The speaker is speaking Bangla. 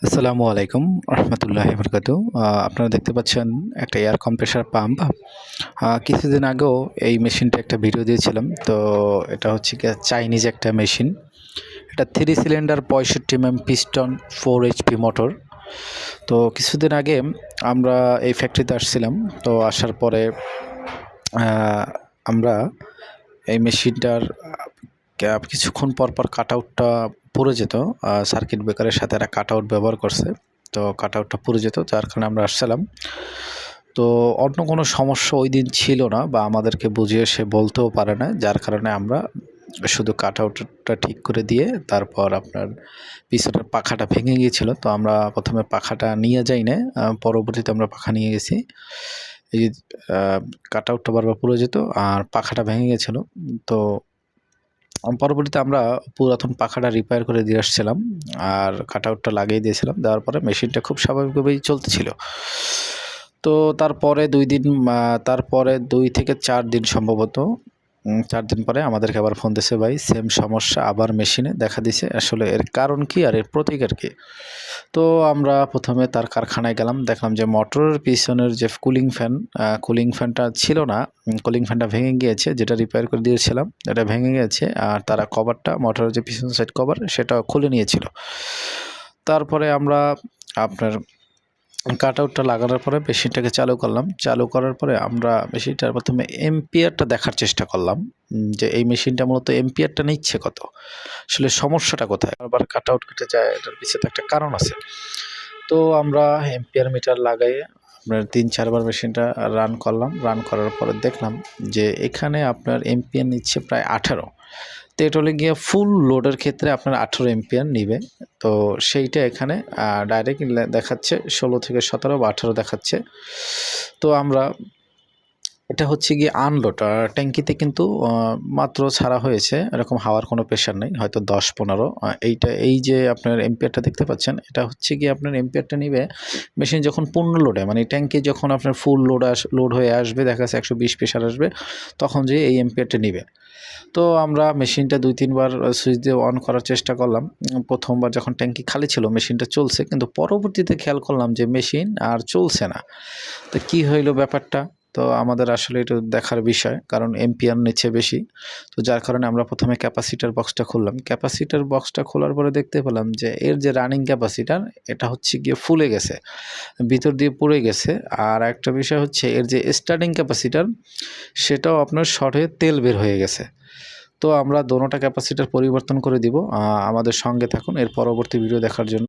আসসালামু আলাইকুম রহমতুল্লাহি বরকাতু। আপনারা দেখতে পাচ্ছেন একটা এয়ার কম্প্রেসার পাম্প। কিছুদিন আগেও এই মেশিনটা একটা ভিডিও দিয়েছিলাম। তো এটা হচ্ছে গিয়ে চাইনিজ একটা মেশিন। এটা 3 সিলিন্ডার 65 পিস্টন 4 এইচপি মোটর। তো কিছুদিন আগে আমরা এই ফ্যাক্টরিতে আসছিলাম। তো আসার পরে আমরা এই মেশিনটার কিছুক্ষণ পর কাট আউটটা পুড়ে যেত। সার্কিট ব্রেকারের সাথে একটা কাট আউট ব্যবহার করছে। তো কাট আউটটা পুড়ে যেত, যার কারণে আমরা আসছিলাম। তো অন্য কোনো সমস্যা ওই দিন ছিল না, বা আমাদেরকে বুঝিয়ে সে বলতেও পারে না, যার কারণে আমরা শুধু কাট আউটটা ঠিক করে দিয়ে তারপর আপনার পিছনের পাখাটা ভেঙে গিয়েছিল। তো আমরা প্রথমে পাখাটা নিয়ে যাই না, পরবর্তীতে আমরা পাখা নিয়ে গেছি। এই যে কাট আউটটা বারবার পুড়ে যেত আর পাখাটা ভেঙে গেছিলো। তো পরবর্তীতে আমরা পুরাতন পাখাটা রিপেয়ার করে দিয়ে আসছিলাম আর কাট আউটটা লাগিয়ে দিয়েছিলাম। দেওয়ার পরে মেশিনটা খুব স্বাভাবিকভাবেই চলতেছিল। তো তারপরে 2 থেকে 4 দিন সম্ভবত 4 দিন পরে আমাদেরকে আবার ফোন দিছে, ভাই সেম সমস্যা আবার মেশিনে দেখা দিছে, আসলে এর কারণ কি আর এর প্রতিকার কি? তো আমরা প্রথমে তার কারখানায় গেলাম, দেখলাম যে মোটরের পিছনের যে কুলিং ফ্যানটা ছিল না, কুলিং ফ্যানটা ভেঙে গিয়েছে, যেটা রিপেয়ার করে দিয়েছিলাম এটা ভেঙে গেছে। আর তারা কভারটা, মোটরের যে পিছন সাইড কভার, সেটা খুলে নিয়েছিল। তারপরে আমরা আপনার কাট আউটটা লাগানোর পরে মেশিনটাকে চালু করলাম। চালু করার পরে আমরা মেশিনটার প্রথমে এম্পিয়ারটা দেখার চেষ্টা করলাম, যে এই মেশিনটা মূলত এম্পিয়ারটা নিচ্ছে কত, আসলে সমস্যাটা কোথায়। আবার কাট আউট কেটে যায়, এটার পিছনে তো একটা কারণ আছে। তো আমরা এম্পিয়ার মিটার লাগাইয়ে আপনার 3-4 বার মেশিনটা রান করলাম। রান করার পরে দেখলাম যে এখানে আপনার এম্পিয়ার নিচ্ছে প্রায় 18। তো এটা হলে গিয়ে ফুল লোডের ক্ষেত্রে আপনার 18 এম্পিয়ার নিবে। তো সেইটা এখানে ডাইরেক্ট দেখাচ্ছে 16 থেকে 17 বা 18 দেখাচ্ছে। তো আমরা, এটা হচ্ছে গিয়ে আনলোড, ট্যাঙ্কিতে কিন্তু মাত্র ছাড়া হয়েছে, এরকম হাওয়ার কোনো প্রেশার নেই, হয়তো 10-15। এই যে আপনার এম্পিয়ারটা দেখতে পাচ্ছেন, এটা হচ্ছে গিয়ে আপনার এম্পিয়ারটা নিবে মেশিন যখন পূর্ণ লোডে, মানে ট্যাঙ্কি যখন আপনার ফুল লোড হয়ে আসবে, দেখা যাচ্ছে 120 প্রেশার আসবে, তখন যে এই এম্পিয়ারটা নিবে। তো আমরা মেশিনটা 2-3 বার সুইচ দিয়ে অন করার চেষ্টা করলাম। প্রথমবার যখন ট্যাঙ্কি খালি ছিল মেশিনটা চলছে, কিন্তু পরবর্তীতে খেয়াল করলাম যে মেশিন আর চলছে না। তো কী হইল ব্যাপারটা? তো আমাদের আসলে এটা দেখার বিষয়, কারণ এম্পিয়ার নিচ্ছে বেশি। তো যার কারণে আমরা প্রথমে ক্যাপাসিটার বক্সটা খুললাম। ক্যাপাসিটার বক্সটা খোলার পরে দেখতে পেলাম যে এর যে রানিং ক্যাপাসিটার, এটা হচ্ছে গিয়ে ফুলে গেছে, ভিতর দিয়ে পুড়ে গেছে। আর একটা বিষয় হচ্ছে এর যে স্টার্টিং ক্যাপাসিটার, সেটাও আপনার শর্ট হয়ে তেল বের হয়ে গেছে। তো আমরা দোনোটা ক্যাপাসিটার পরিবর্তন করে দিব। আমাদের সঙ্গে থাকুন এর পরবর্তী ভিডিও দেখার জন্য।